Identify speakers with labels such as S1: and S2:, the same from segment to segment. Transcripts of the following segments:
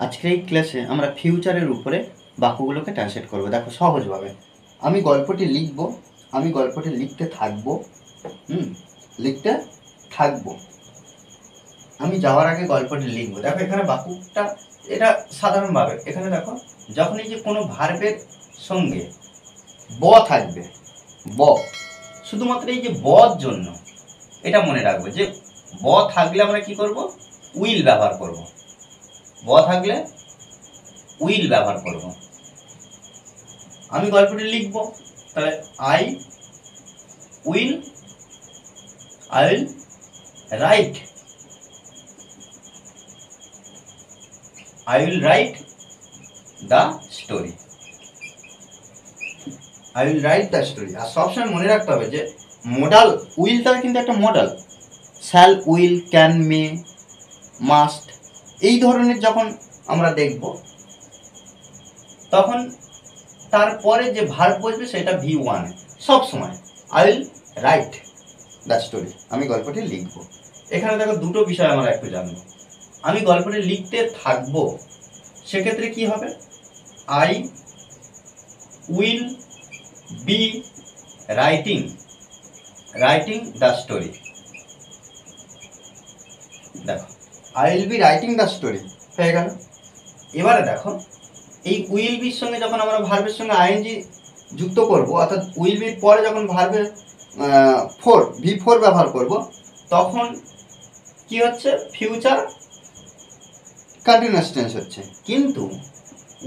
S1: আজকের এই ক্লাসে আমরা ফিউচারের উপরে বাক্যগুলোকে ট্রান্সলেট করব। দেখো সহজভাবে আমি গল্পটি লিখব, আমি গল্পটি লিখতে থাকবো, লিখতে থাকবো। আমি যাওয়ার আগে গল্পটি লিখবো। দেখো এখানে বাক্যটা এটা সাধারণভাবে এখানে দেখো যখন এই যে কোনো ভার্বের সঙ্গে ব থাকবে, ব শুধুমাত্র এই যে বর জন্য এটা মনে রাখবো যে ব থাকলে আমরা কি করব, উইল ব্যবহার করব। ব থাকলে উইল ব্যবহার করব। আমি গল্পটি লিখব, তাহলে I will write, I will write the story. I will write the story. আর সবসময় মনে রাখতে হবে যে মডাল উইলটা কিন্তু একটা modal. Shall, will, can, May, must এই ধরনের যখন আমরা দেখব তখন তারপরে যে ভার্ব বসবে সেটা V1 সব সময় I will write the story, আমি গল্পটি লিখব। এখানে দেখো দুটো বিষয় আমরা একটু জানবো। আমি গল্পটি লিখতে থাকবো, সেক্ষেত্রে কি হবে, I will be writing the story. দেখো I will be writing the story হয়ে গেল। এবারে দেখো এই উইল বির সঙ্গে যখন আমরা ভার্বের সঙ্গে আইএনজি যুক্ত করব, অর্থাৎ উইল বির পরে যখন ভার্বের V4 ব্যবহার করব, তখন কি হচ্ছে, ফিউচার কন্টিনিউয়াস টেন্স হচ্ছে। কিন্তু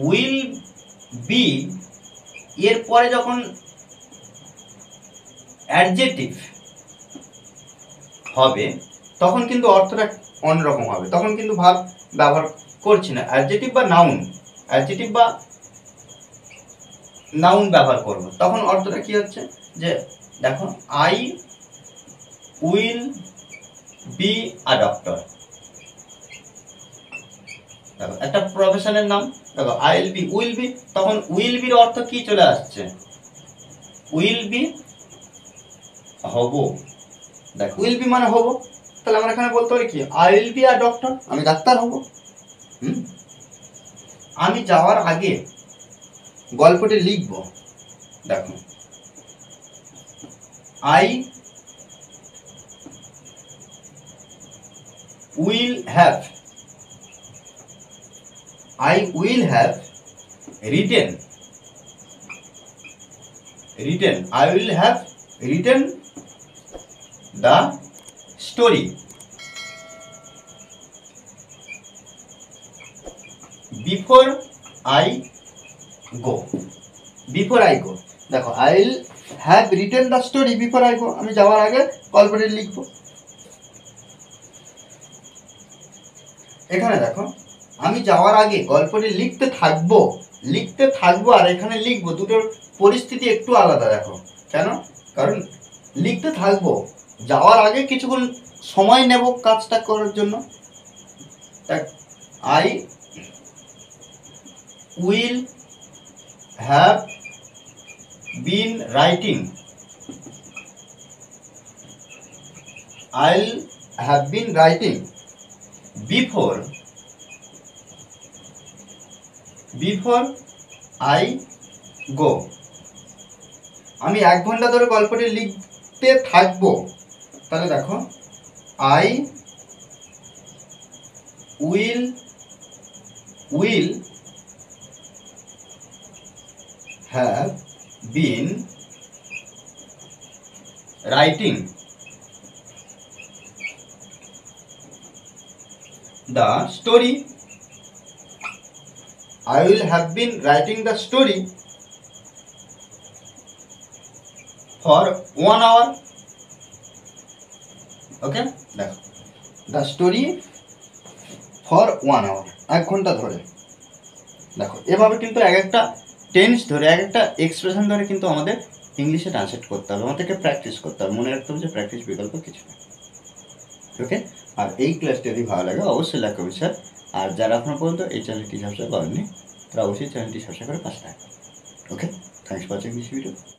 S1: উইল বি এর পরে যখন অ্যাডজেক্টিভ হবে তখন কিন্তু অর্থটা অন্যরকম হবে। তখন কিন্তু ভার্ব ব্যবহার করছি না, অ্যাডজেক্টিভ বা নাউন ব্যবহার করব। তখন অর্থটা কি হচ্ছে, যে দেখো I will be a doctor. দেখো একটা প্রফেশনের নাম, দেখো আই উইল বি, তখন উইল বির অর্থ কি চলে আসছে, উইল বি হব। দেখো উইল বি মানে হব, তাহলে আমরা এখানে বলতে পারি কি, I will be a doctor, আমি ডাক্তার হব। আমি যাওয়ার আগে গল্পটি লিখব। দেখো I will have written I will have written the story before I go. দেখো I will have written the story before I go, আমি যাওয়ার আগে গল্পটি লিখব। এখানে দেখো আমি যাওয়ার আগে গল্পটি লিখতে থাকবো আর এখানে লিখবো, দুটোর পরিস্থিতি একটু আলাদা। দেখো কেন, কারণ লিখতে থাকবো, যাওয়ার আগে কিছুক্ষণ সময় নেব কাজটা করার জন্য। I will have been writing before I go. আমি 1 ঘন্টা ধরে গল্পটি লিখতে থাকবো, তাহলে দেখো I will have been writing the story. I will have been writing the story for 1 hour. Okay, দেখো the story for 1 hour, 1 ঘন্টা ধরে। দেখো এভাবে কিন্তু এক একটা টেন্স ধরে, এক একটা এক্সপ্রেশন ধরে কিন্তু আমাদের ইংলিশে ট্রান্সলেট করতে হবে, আমাদেরকে প্র্যাকটিস করতে হবে। মনে রাখতে হবে যে প্র্যাকটিস বিকল্প কিছু না। ওকে, আর এই ক্লাসটি যদি ভালো লাগে অবশ্যই লাইক করবেন স্যার। আর যারা এখনো পর্যন্ত এই চ্যানেলটি সাবস্ক্রাইব করেননি তারা অবশ্যই চ্যানেলটি সাবস্ক্রাইব করে পাশে থাকবেন। Okay, thanks for watching this video.